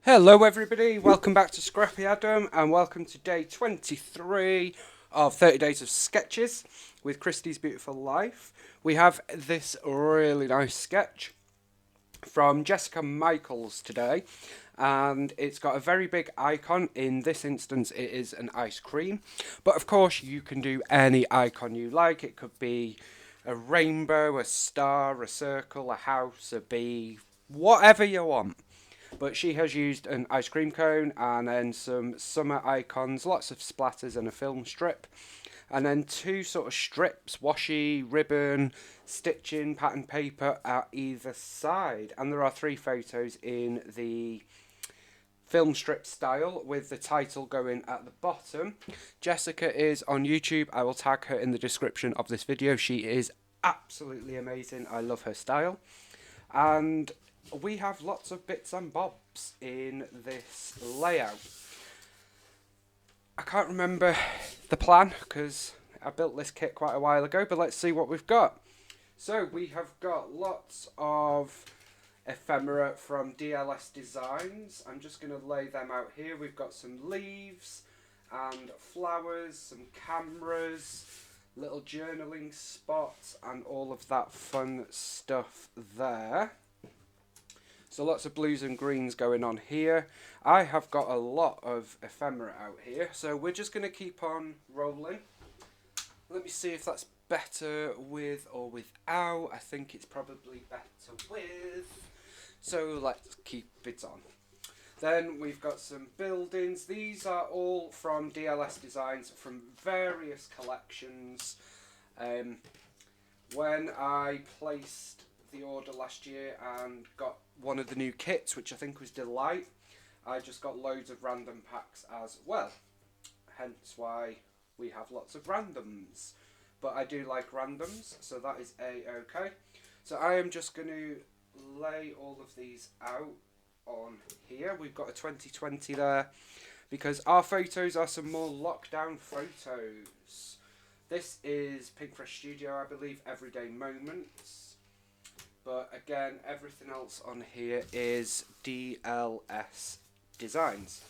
Hello, everybody. Welcome back to Scrappy Adam, and welcome to day 23 of 30 Days of Sketches with Christie's Beautiful Life. We have this really nice sketch from Jessica Michaels today, and it's got a very big icon. In this instance, it is an ice cream, but of course, you can do any icon you like. It could be a rainbow, a star, a circle, a house, a bee, whatever you want. But she has used an ice cream cone and then some summer icons, lots of splatters and a film strip. And then two sort of strips, washi, ribbon, stitching, pattern paper at either side. And there are three photos in the film strip style with the title going at the bottom. Jessica is on YouTube. I will tag her in the description of this video. She is absolutely amazing. I love her style. And we have lots of bits and bobs in this layout. I can't remember the plan because I built this kit quite a while ago, but let's see what we've got. So we have got lots of ephemera from DLS Designs. I'm just going to lay them out here. We've got some leaves and flowers, some cameras, little journaling spots, and all of that fun stuff there. So lots of blues and greens going on here. I have got a lot of ephemera out here, so we're just going to keep on rolling. Let me see if that's better with or without. I think it's probably better with. So let's keep it on. Then we've got some buildings. These are all from DLS Designs from various collections. When I placed the order last year and got one of the new kits, which I think was Delight, I just got loads of random packs as well. Hence why we have lots of randoms. But I do like randoms, so that is a-okay. So I am just going to lay all of these out on here. We've got a 2020 there because our photos are some more lockdown photos. This is Pink Fresh Studio, I believe, Everyday Moments. But again, everything else on here is DLS Designs,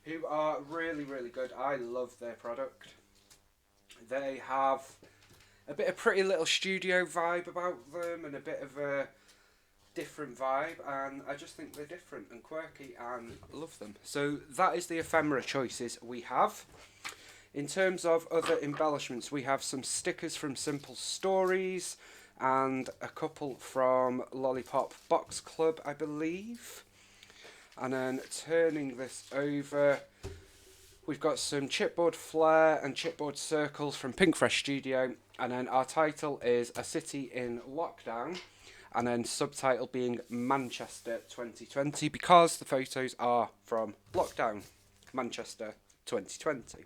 who are really, really good. I love their product. They have a bit of Pretty Little Studio vibe about them and a bit of a different vibe, and I just think they're different and quirky and love them. So that is the ephemera choices we have. In terms of other embellishments, we have some stickers from Simple Stories and a couple from Lollipop Box Club, I believe. And then turning this over, we've got some chipboard flare and chipboard circles from Pink Fresh Studio. And then our title is A City in Lockdown. And then subtitle being Manchester 2020 because the photos are from lockdown, Manchester 2020.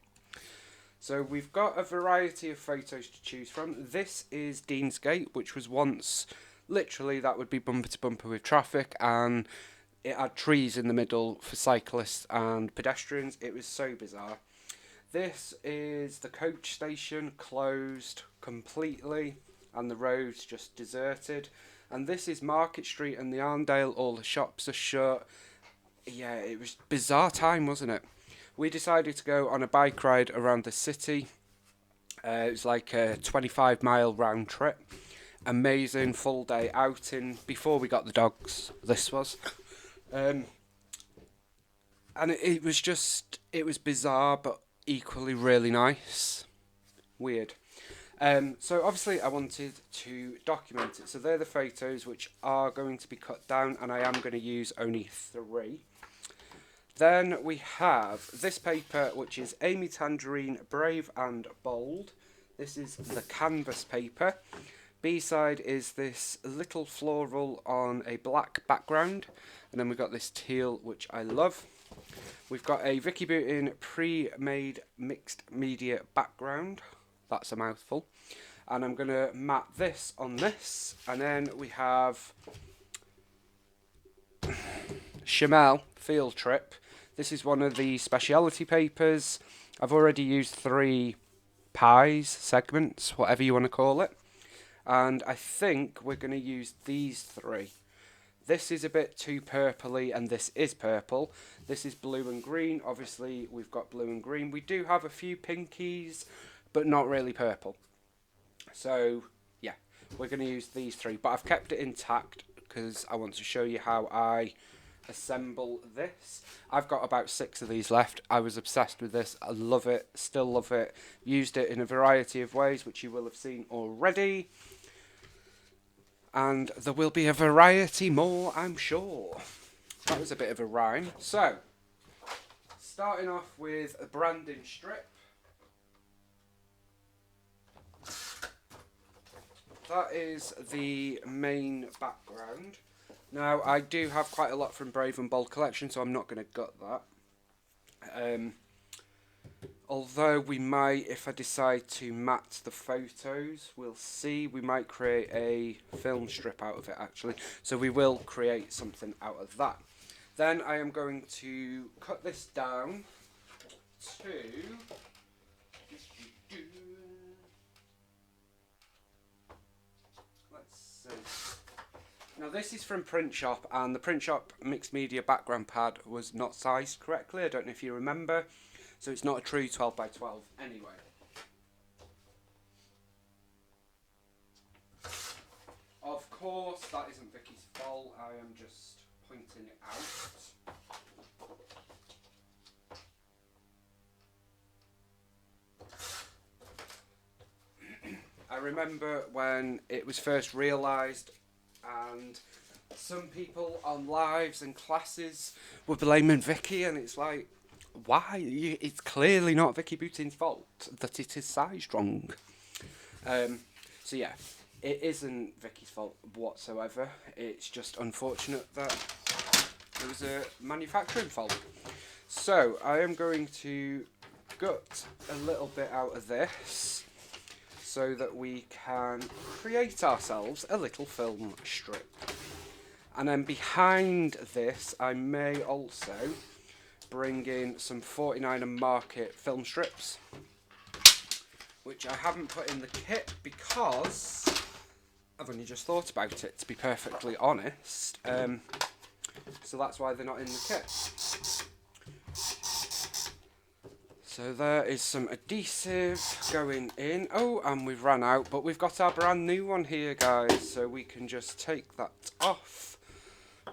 So we've got a variety of photos to choose from. This is Deansgate, which was once, literally, that would be bumper to bumper with traffic, and it had trees in the middle for cyclists and pedestrians. It was so bizarre. This is the coach station, closed completely, and the roads just deserted. And this is Market Street and the Arndale, all the shops are shut. Yeah, it was a bizarre time, wasn't it? We decided to go on a bike ride around the city. It was like a 25-mile round trip. Amazing full day outing before we got the dogs. This was. And it was just, it was bizarre, but equally really nice. Weird. So obviously I wanted to document it. So they're the photos which are going to be cut down, and I am going to use only 3. Then we have this paper, which is Amy Tangerine Brave and Bold. This is the canvas paper. B-side is this little floral on a black background. And then we've got this teal, which I love. We've got a Vicky Boutin pre-made mixed media background. That's a mouthful. And I'm going to mat this on this. And then we have Chamel Field Trip. This is one of the speciality papers. I've already used 3 pies, segments, whatever you want to call it. And I think we're going to use these 3. This is a bit too purpley, and this is purple. This is blue and green. Obviously, we've got blue and green. We do have a few pinkies, but not really purple. So, yeah, we're going to use these three. But I've kept it intact because I want to show you how I assemble this. I've got about 6 of these left. I was obsessed with this. I love it. Still love it. Used it in a variety of ways, which you will have seen already. And there will be a variety more, I'm sure. That was a bit of a rhyme. So, starting off with a branding strip. That is the main background. Now, I do have quite a lot from Brave and Bold collection, so I'm not going to gut that. Although we might, if I decide to mat the photos, we'll see, we might create a film strip out of it actually. So we will create something out of that. Then I am going to cut this down to... Let's see. Now this is from Print Shop, and the Print Shop mixed media background pad was not sized correctly. I don't know if you remember. So it's not a true 12 by 12 anyway. Of course, that isn't Vicky's fault. I am just pointing it out. I remember when it was first realised, and some people on lives and classes were blaming Vicky, and it's like, why? It's clearly not Vicky Boutin's fault that it is sized wrong. So yeah, it isn't Vicky's fault whatsoever. It's just unfortunate that it was a manufacturing fault. So I am going to gut a little bit out of this so that we can create ourselves a little film strip. And then behind this, I may also bring in some 49 and Market film strips, which I haven't put in the kit because I've only just thought about it, to be perfectly honest. So that's why they're not in the kit. So there is some adhesive going in. Oh, and we've run out, but we've got our brand new one here, guys. So we can just take that off,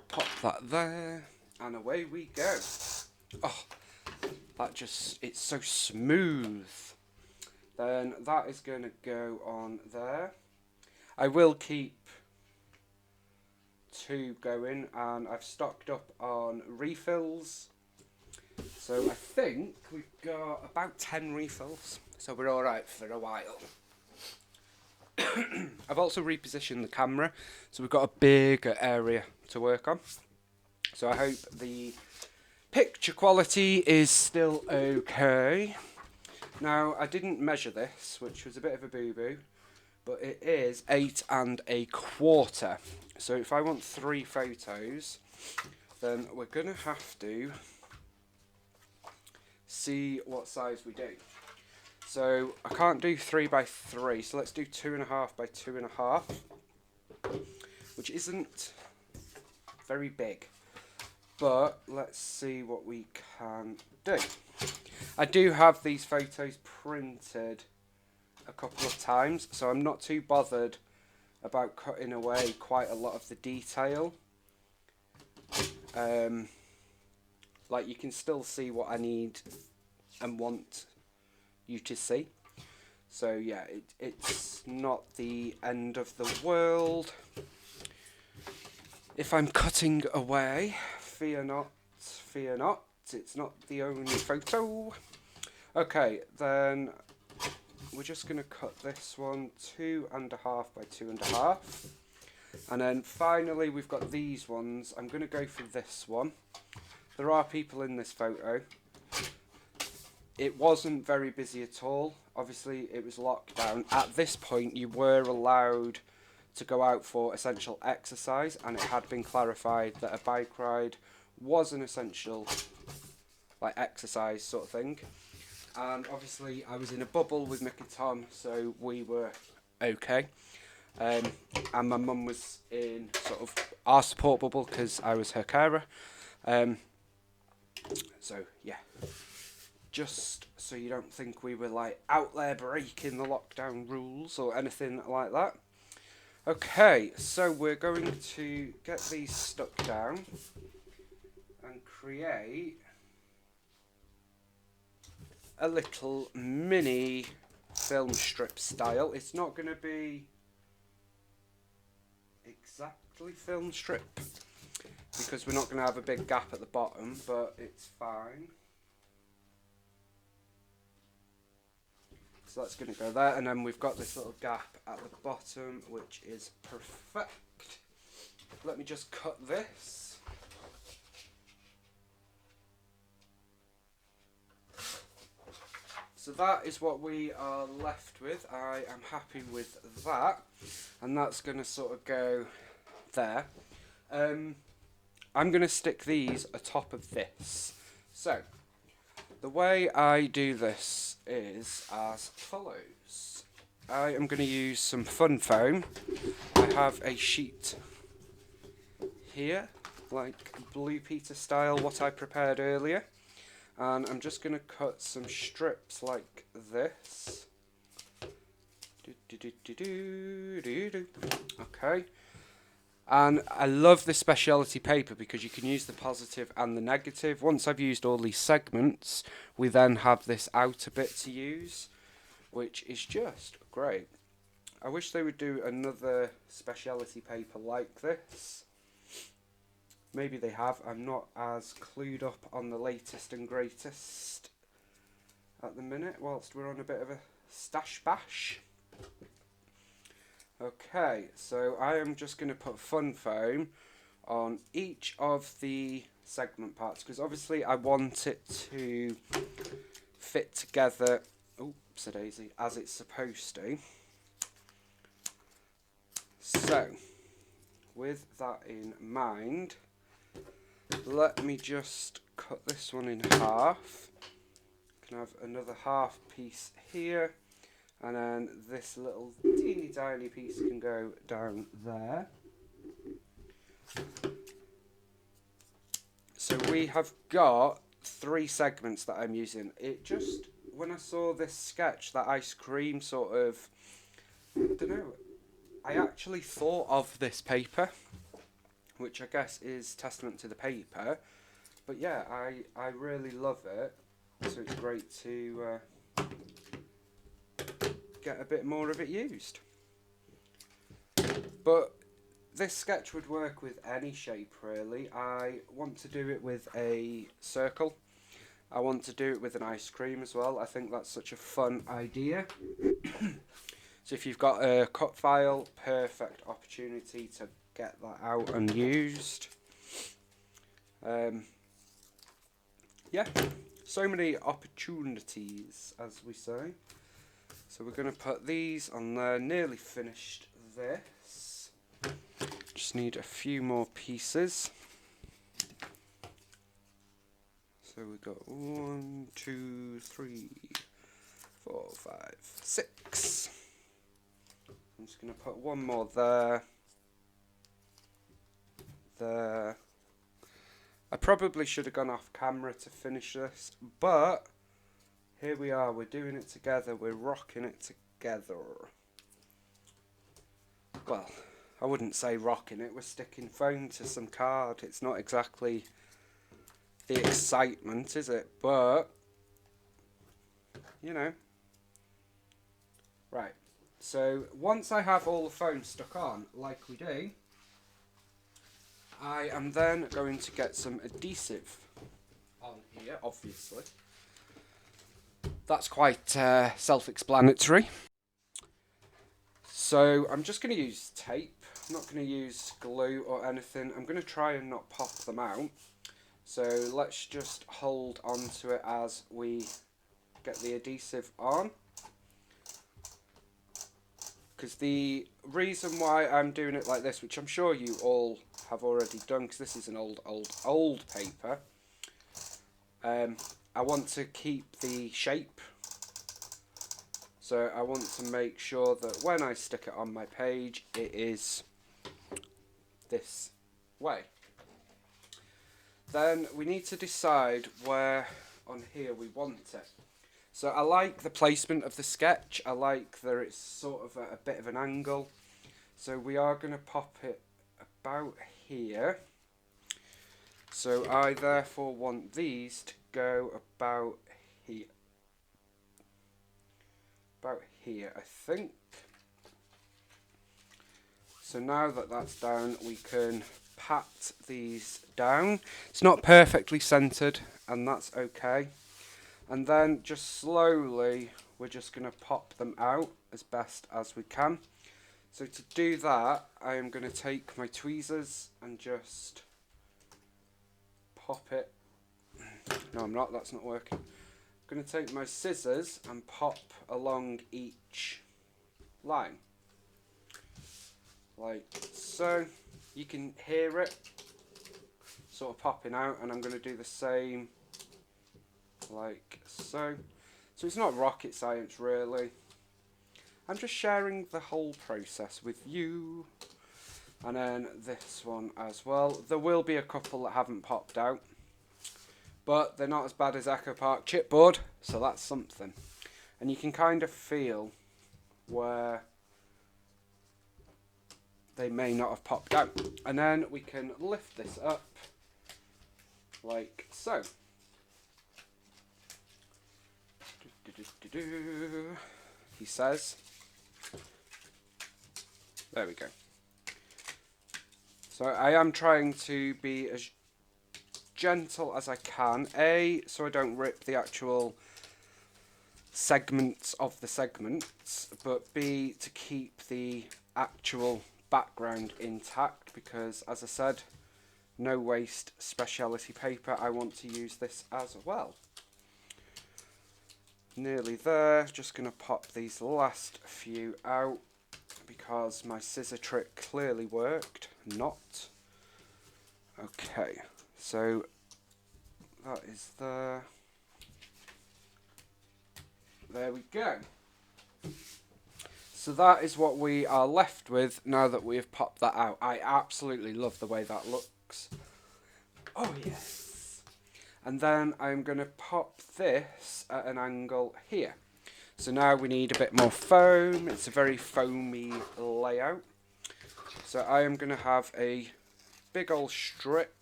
pop that there, and away we go. Oh, that just, it's so smooth. Then that is going to go on there. I will keep 2 going, and I've stocked up on refills. So I think we've got about 10 refills, so we're alright for a while. I've also repositioned the camera, so we've got a bigger area to work on. So I hope the picture quality is still okay. Now, I didn't measure this, which was a bit of a boo-boo, but it is 8 1/4. So if I want 3 photos, then we're going to have to see what size we do. So I can't do 3 by 3, so let's do 2.5 by 2.5, which isn't very big. But let's see what we can do. I do have these photos printed a couple of times, so I'm not too bothered about cutting away quite a lot of the detail. Like, you can still see what I need and want you to see. So yeah, it's not the end of the world. If I'm cutting away, fear not, it's not the only photo. Okay, then we're just going to cut this one 2.5 by 2.5. And then finally we've got these ones. I'm going to go for this one. There are people in this photo. It wasn't very busy at all. Obviously it was locked down. At this point you were allowed to go out for essential exercise, and it had been clarified that a bike ride was an essential, like, exercise sort of thing. And obviously I was in a bubble with Mick and Tom, so we were okay. and my mum was in sort of our support bubble because I was her carer. So yeah, just so you don't think we were like out there breaking the lockdown rules or anything like that. Okay, so we're going to get these stuck down and create a little mini film strip style. It's not going to be exactly film strip because we're not going to have a big gap at the bottom, but it's fine. So that's going to go there, and then we've got this little gap at the bottom, which is perfect. Let me just cut this. So that is what we are left with. I am happy with that, and that's going to sort of go there. I'm going to stick these atop of this. So the way I do this is as follows. I am going to use some fun foam. I have a sheet here, like Blue Peter style, what I prepared earlier. And I'm just going to cut some strips like this. Okay. And I love this speciality paper because you can use the positive and the negative. Once I've used all these segments, we then have this outer bit to use, which is just great. I wish they would do another speciality paper like this. Maybe they have. I'm not as clued up on the latest and greatest at the minute, whilst we're on a bit of a stash bash. Okay, so I am just going to put fun foam on each of the segment parts, because obviously I want it to fit together, oops a daisy, as it's supposed to. So, with that in mind, let me just cut this one in half. Can have another half piece here, and then this little teeny tiny piece can go down there. So we have got 3 segments that I'm using. It just, when I saw this sketch, that ice cream sort of, I don't know, I actually thought of this paper, which I guess is testament to the paper. But yeah, I really love it, so it's great to get a bit more of it used. But this sketch would work with any shape really. I want to do it with a circle. I want to do it with an ice cream as well. I think that's such a fun idea. So if you've got a cut file, perfect opportunity to get that out and used. Yeah, so many opportunities, as we say. So we're going to put these on there. Nearly finished this. Just need a few more pieces. So we've got 1, 2, 3, 4, 5, 6. I'm just going to put one more there. There. I probably should have gone off camera to finish this, but here we are, we're doing it together, we're rocking it together. Well, I wouldn't say rocking it, we're sticking foam to some card. It's not exactly the excitement, is it? But, you know. Right, so once I have all the foam stuck on, like we do, I am then going to get some adhesive on here, obviously. That's quite self-explanatory. So I'm just going to use tape. I'm not going to use glue or anything. I'm going to try and not pop them out. So let's just hold on to it as we get the adhesive on. Because the reason why I'm doing it like this, which I'm sure you all have already done, because this is an old paper, I want to keep the shape. So I want to make sure that when I stick it on my page, it is this way. Then we need to decide where on here we want it. So I like the placement of the sketch. I like that it's sort of at a bit of an angle. So we are going to pop it about here. So I therefore want these to go about here. About here, I think. So now that that's down, we can pat these down. It's not perfectly centered, and that's okay. And then just slowly, we're just going to pop them out as best as we can. So to do that, I am going to take my tweezers and just pop it. No, I'm not. That's not working. I'm going to take my scissors and pop along each line. Like so. You can hear it sort of popping out, and I'm going to do the same like so. So it's not rocket science really. I'm just sharing the whole process with you. And then this one as well. There will be a couple that haven't popped out, but they're not as bad as Echo Park chipboard, so that's something. And you can kind of feel where they may not have popped out. And then we can lift this up like so. He says. There we go. So I am trying to be as gentle as I can. A, so I don't rip the actual segments of the segments, but B, to keep the actual background intact, because as I said, no waste speciality paper. I want to use this as well. Nearly there. Just going to pop these last few out because my scissor trick clearly worked. Not. Okay, so that is there. There we go. So that is what we are left with now that we have popped that out. I absolutely love the way that looks. Oh yes. And then I'm going to pop this at an angle here. So now we need a bit more foam. It's a very foamy layout. So I am going to have a big old strip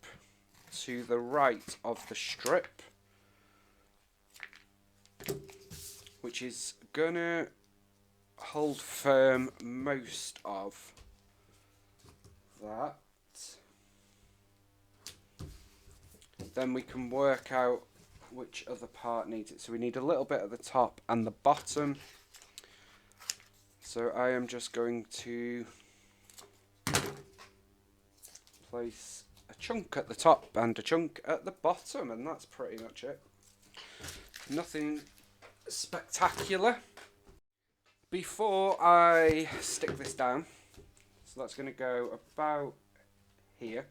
to the right of the strip, which is going to hold firm most of that. Then we can work out which other part needs it. So we need a little bit at the top and the bottom. So I am just going to place a chunk at the top and a chunk at the bottom, and that's pretty much it. Nothing spectacular. Before I stick this down, so that's going to go about here,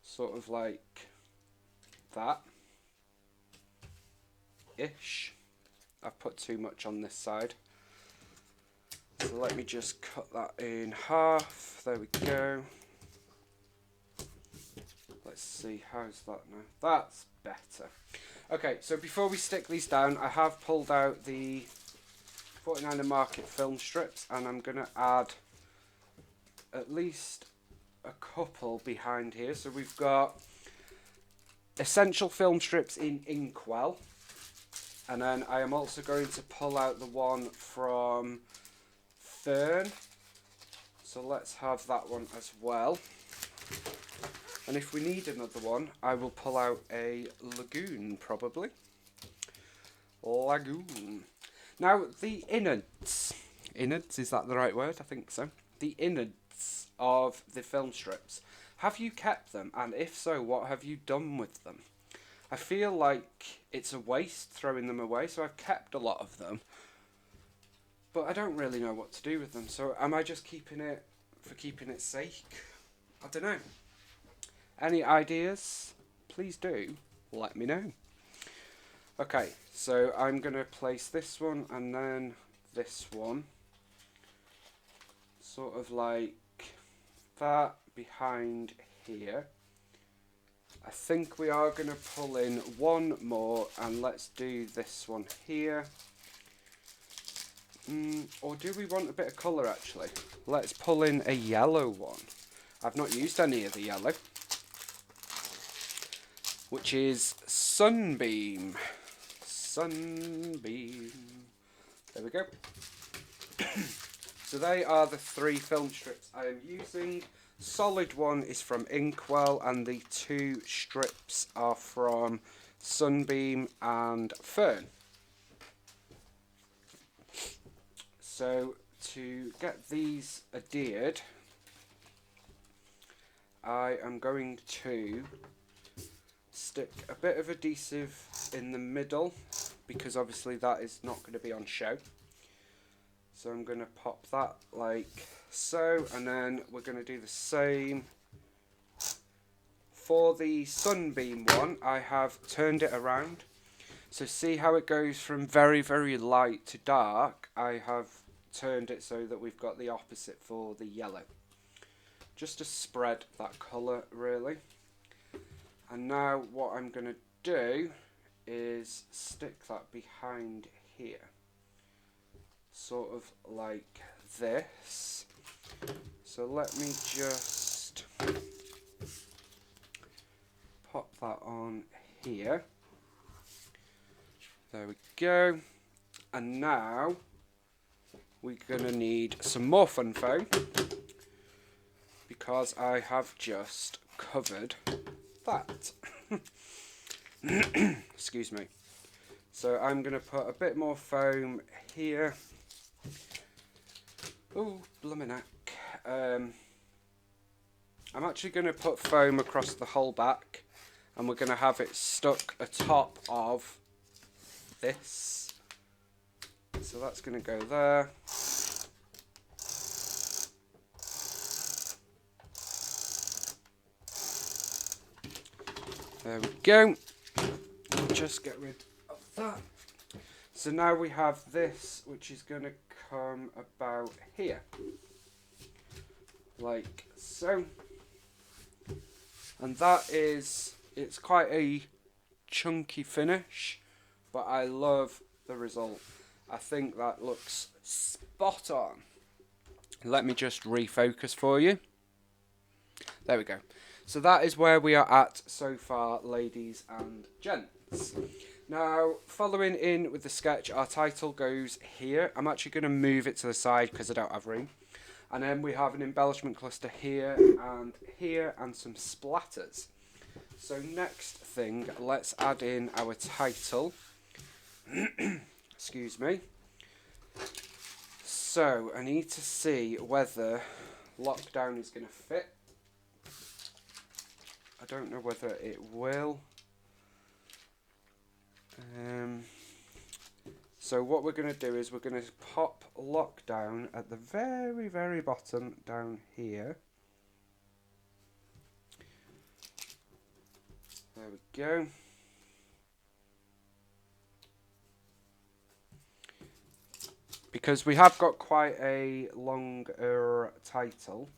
sort of like that ish. I've put too much on this side, so let me just cut that in half. There we go. Let's see, how's that now? That's better. Okay, so before we stick these down, I have pulled out the 49er Market film strips, and I'm going to add at least a couple behind here. So we've got Essential film strips in Inkwell, and then I am also going to pull out the one from Fern. So let's have that one as well. And if we need another one, I will pull out a Lagoon, probably. Lagoon. Now, the innards, is that the right word? I think so. The innards of the film strips. Have you kept them? And if so, what have you done with them? I feel like it's a waste throwing them away, so I've kept a lot of them. But I don't really know what to do with them, so am I just keeping it for keeping its sake? I don't know. Any ideas? Please do let me know. Okay, so I'm going to place this one and then this one, sort of like that behind here. I think we are going to pull in one more, and let's do this one here. Or do we want a bit of colour actually? Let's pull in a yellow one. I've not used any of the yellow, which is Sunbeam. Sunbeam. There we go. So they are the 3 film strips I am using. Solid one is from Inkwell, and the 2 strips are from Sunbeam and Fern. So to get these adhered, I am going to stick a bit of adhesive in the middle, because obviously that is not going to be on show. So I'm going to pop that like so, and then we're going to do the same for the Sunbeam one. I have turned it around, so see how it goes from very, very light to dark. I have turned it so that we've got the opposite for the yellow, just to spread that colour really. And now what I'm going to do is stick that behind here, sort of like this. So let me just pop that on here. There we go. And now we're going to need some more fun foam, because I have just covered that. Excuse me. So I'm going to put a bit more foam here. Oh, blooming heck. I'm actually going to put foam across the whole back, and we're going to have it stuck atop of this. So that's going to go there. There we go. Just get rid of that. So now we have this, which is going to come about here, like so. And that is, it's quite a chunky finish, but I love the result. I think that looks spot on. Let me just refocus for you. There we go. So that is where we are at so far, ladies and gents. Now, following in with the sketch, our title goes here. I'm actually going to move it to the side because I don't have room. And then we have an embellishment cluster here and some splatters. So next thing, let's add in our title. Excuse me. So I need to see whether Lockdown is going to fit. I don't know whether it will. So what we're going to do is we're going to pop Lockdown at the very, very bottom down here. There we go. Because we have got quite a longer title,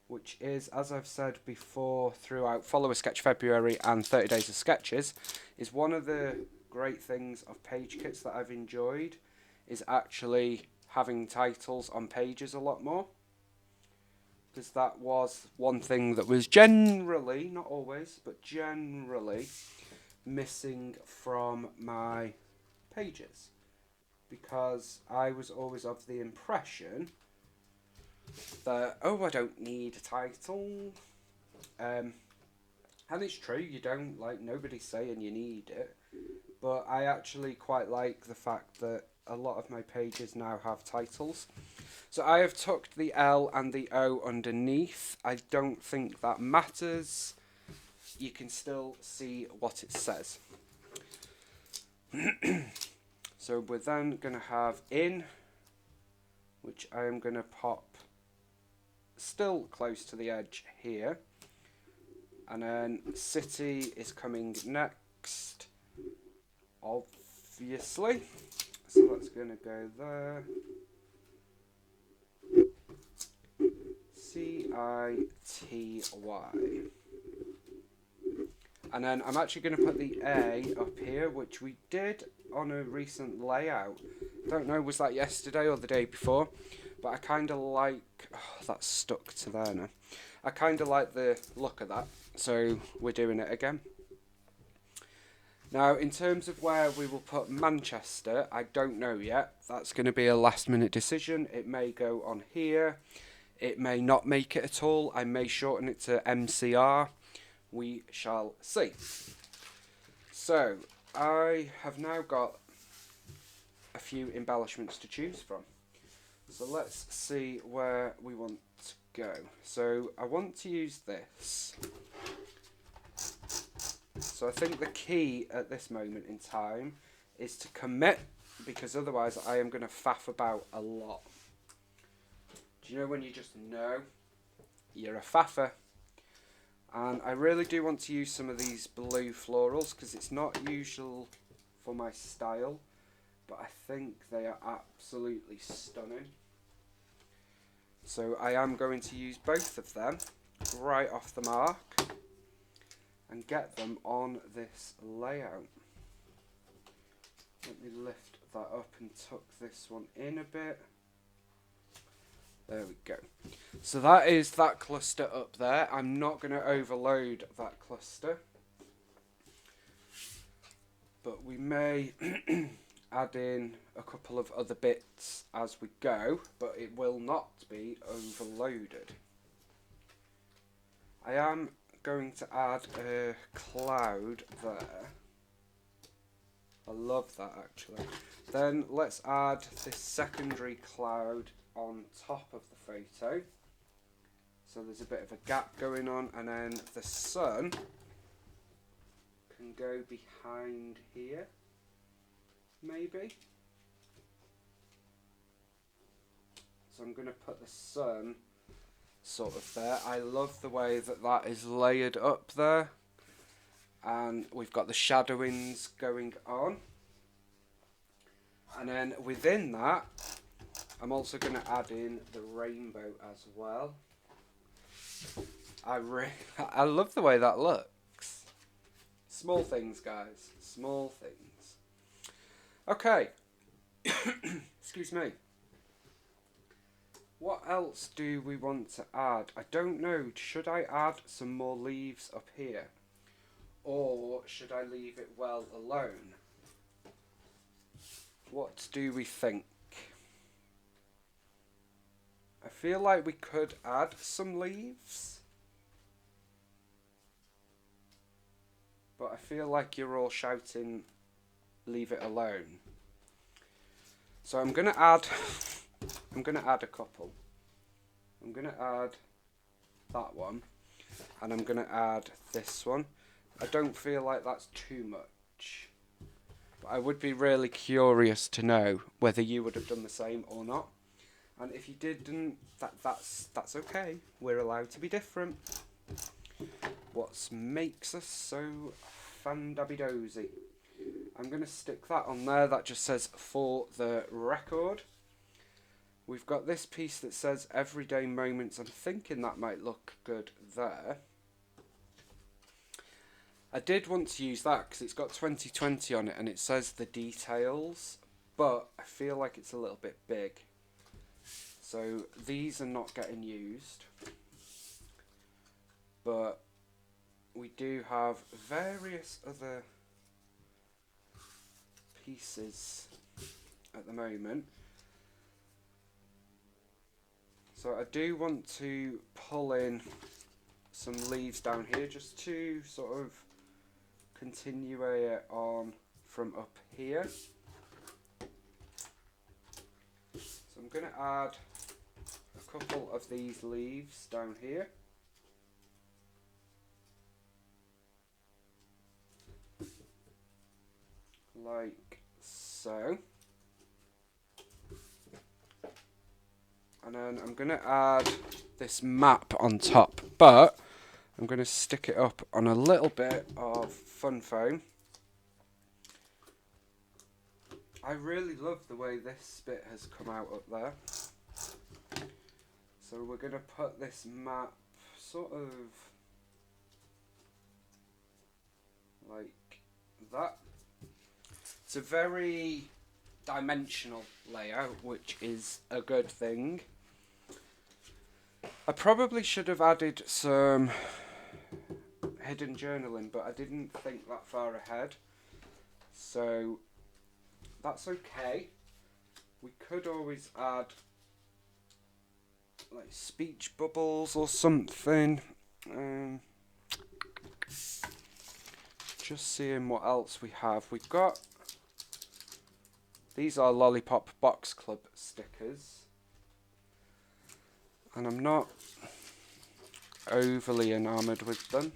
which is, as I've said before throughout Follow a Sketch February and 30 Days of Sketches, is one of the great things of page kits that I've enjoyed is actually having titles on pages a lot more. Because that was one thing that was generally, not always, but generally missing from my pages. Because I was always of the impression that, oh, I don't need a title. And it's true, you don't, like, nobody's saying you need it. But I actually quite like the fact that a lot of my pages now have titles. So I have tucked the L and the O underneath. I don't think that matters. You can still see what it says. So we're then going to have in, which I am going to pop still close to the edge here. And then city is coming next. obviously. So that's going to go there. C-I-T-Y. And then I'm actually going to put the A up here, which we did on a recent layout. Don't know, was that yesterday or the day before? But I kind of like... Oh, that's stuck to there now. I kind of like the look of that, so we're doing it again. Now, in terms of where we will put Manchester, I don't know yet. That's going to be a last-minute decision. It may go on here. It may not make it at all. I may shorten it to MCR. We shall see. So, I have now got a few embellishments to choose from. So let's see where we want to go. So I want to use this. So I think the key at this moment in time is to commit, because otherwise I am going to faff about a lot. Do you know when you just know you're a faffer? And I really do want to use some of these blue florals because it's not usual for my style, but I think they are absolutely stunning. So I am going to use both of them right off the mark and get them on this layout. Let me lift that up and tuck this one in a bit. There we go. So that is that cluster up there. I'm not going to overload that cluster, but we may add in a couple of other bits as we go, but it will not be overloaded. I am going to add a cloud there. I love that actually. Then let's add this secondary cloud on top of the photo. So there's a bit of a gap going on, and then the sun can go behind here, maybe. So I'm going to put the sun sort of there. I love the way that that is layered up there. And we've got the shadowings going on. And then within that, I'm also going to add in the rainbow as well. I love the way that looks. Small things, guys. Small things. Okay. Excuse me. What else do we want to add? I don't know. Should I add some more leaves up here? Or should I leave it well alone? What do we think? I feel like we could add some leaves. But I feel like you're all shouting, leave it alone. So I'm going to add a couple. I'm going to add that one. And I'm going to add this one. I don't feel like that's too much. But I would be really curious to know whether you would have done the same or not. And if you didn't, that's okay. We're allowed to be different. What makes us so fandabby-dozy. I'm going to stick that on there. That just says for the record. We've got this piece that says everyday moments. I'm thinking that might look good there. I did want to use that because it's got 2020 on it and it says the details, but I feel like it's a little bit big. So these are not getting used, but we do have various other pieces at the moment. So I do want to pull in some leaves down here just to sort of continue it on from up here. So I'm going to add a couple of these leaves down here. Like so. And then I'm going to add this map on top, but I'm going to stick it up on a little bit of fun foam I really love the way this bit has come out up there. So we're going to put this map sort of like that. It's a very dimensional layout, which is a good thing. I probably should have added some hidden journaling, but I didn't think that far ahead. So that's okay. We could always add like speech bubbles or something. Just seeing what else we have. We've got, these are Lollipop Box Club stickers, and I'm not overly enamoured with them.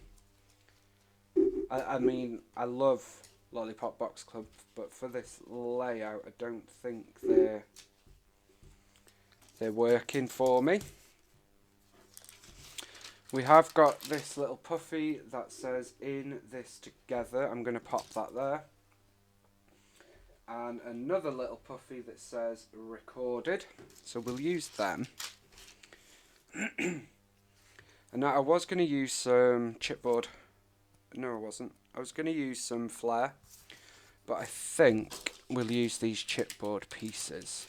I mean, I love Lollipop Box Club, but for this layout I don't think they're working for me. We have got this little puffy that says "in this together." I'm going to pop that there. And another little puffy that says "recorded." So we'll use them. And now I was going to use some chipboard. No, I wasn't. I was going to use some Flair. But I think we'll use these chipboard pieces.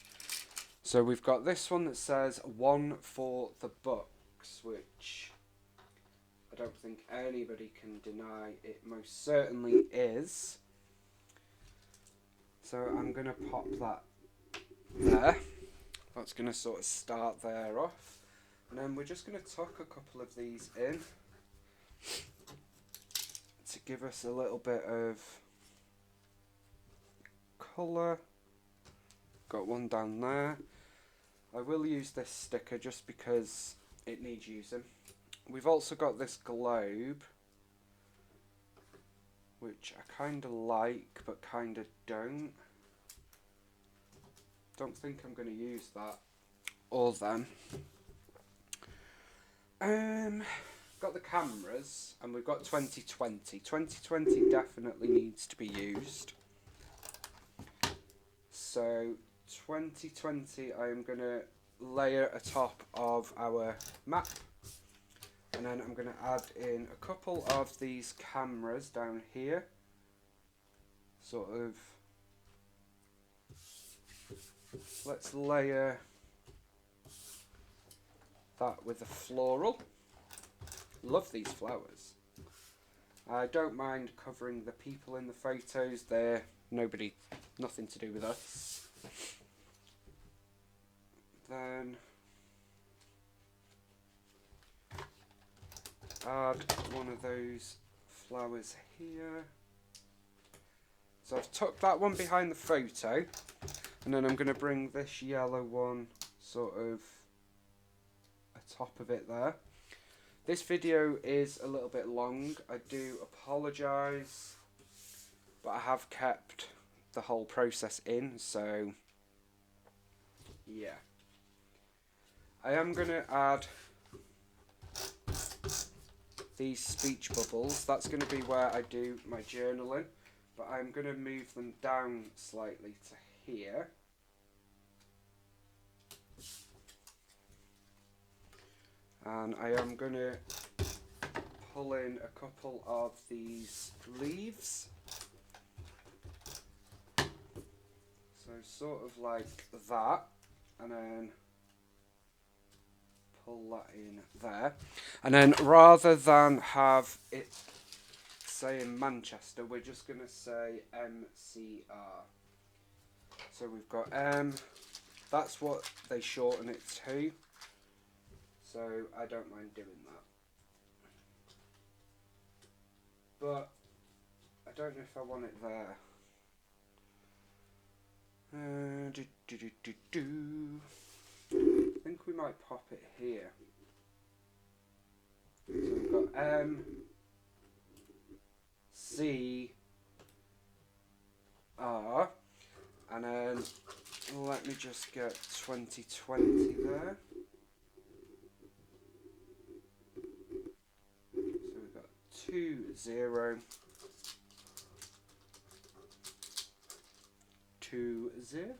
So we've got this one that says "one for the books," which I don't think anybody can deny it most certainly is. So I'm going to pop that there. That's going to sort of start there off. And then we're just going to tuck a couple of these in to give us a little bit of colour. Got one down there. I will use this sticker just because it needs using. We've also got this globe, which I kind of like but kind of don't. Don't think I'm going to use that or them. Got the cameras, and we've got 2020. 2020 definitely needs to be used. So 2020 I am going to layer atop of our map, and then I'm going to add in a couple of these cameras down here, sort of. Let's layer that with a floral. Love these flowers. I don't mind covering the people in the photos. They're nothing to do with us. Then add one of those flowers here. So I've tucked that one behind the photo, and then I'm going to bring this yellow one sort of atop of it there. This video is a little bit long. I do apologise, but I have kept the whole process in, so yeah. I am going to add these speech bubbles. That's going to be where I do my journaling, but I'm going to move them down slightly to here. And I am going to pull in a couple of these leaves. So sort of like that, and then pull that in there. And then rather than have it say in Manchester, we're just going to say MCR. So we've got M, that's what they shorten it to. So I don't mind doing that. But I don't know if I want it there. I think we might pop it here. So we've got M, C, R, and then let me just get 2020 there. So we've got 2, 0, 3-2-0.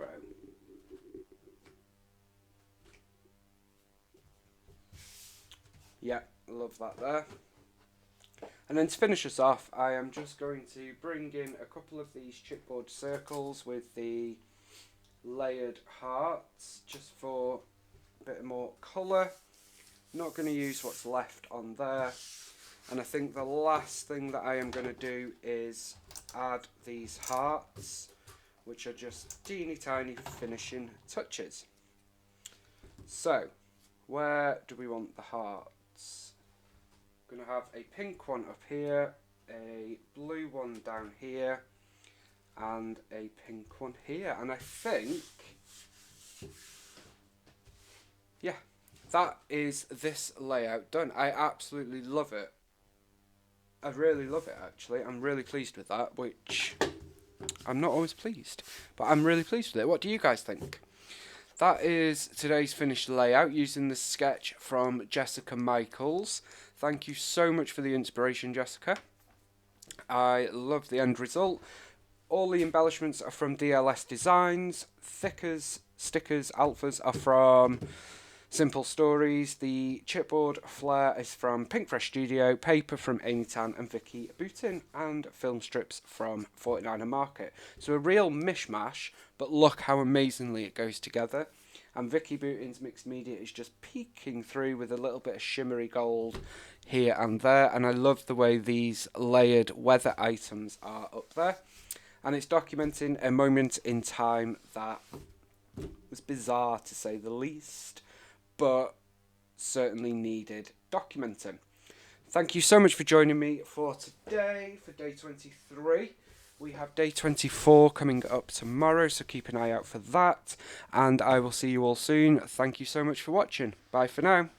Yeah, love that there. And then to finish us off, I am just going to bring in a couple of these chipboard circles with the layered hearts, just for a bit more colour. Not going to use what's left on there. And I think the last thing that I am going to do is add these hearts, which are just teeny tiny finishing touches. So, where do we want the hearts? I'm going to have a pink one up here, a blue one down here, and a pink one here. And I think, yeah, that is this layout done. I absolutely love it. I really love it, actually. I'm really pleased with that, which I'm not always pleased, but I'm really pleased with it. What do you guys think? That is today's finished layout using the sketch from Jessica Michaels. Thank you so much for the inspiration, Jessica. I love the end result. All the embellishments are from DLS Designs. Stickers, alphas are from Simple Stories. The chipboard flair is from Pinkfresh Studio, paper from Amy Tan and Vicky Boutin, and film strips from 49er Market. So a real mishmash, but look how amazingly it goes together. And Vicky Boutin's mixed media is just peeking through with a little bit of shimmery gold here and there. And I love the way these layered weather items are up there. And it's documenting a moment in time that was bizarre, to say the least, but certainly needed documenting. Thank you so much for joining me for today, for day 23. We have day 24 coming up tomorrow, so keep an eye out for that. And I will see you all soon. Thank you so much for watching. Bye for now.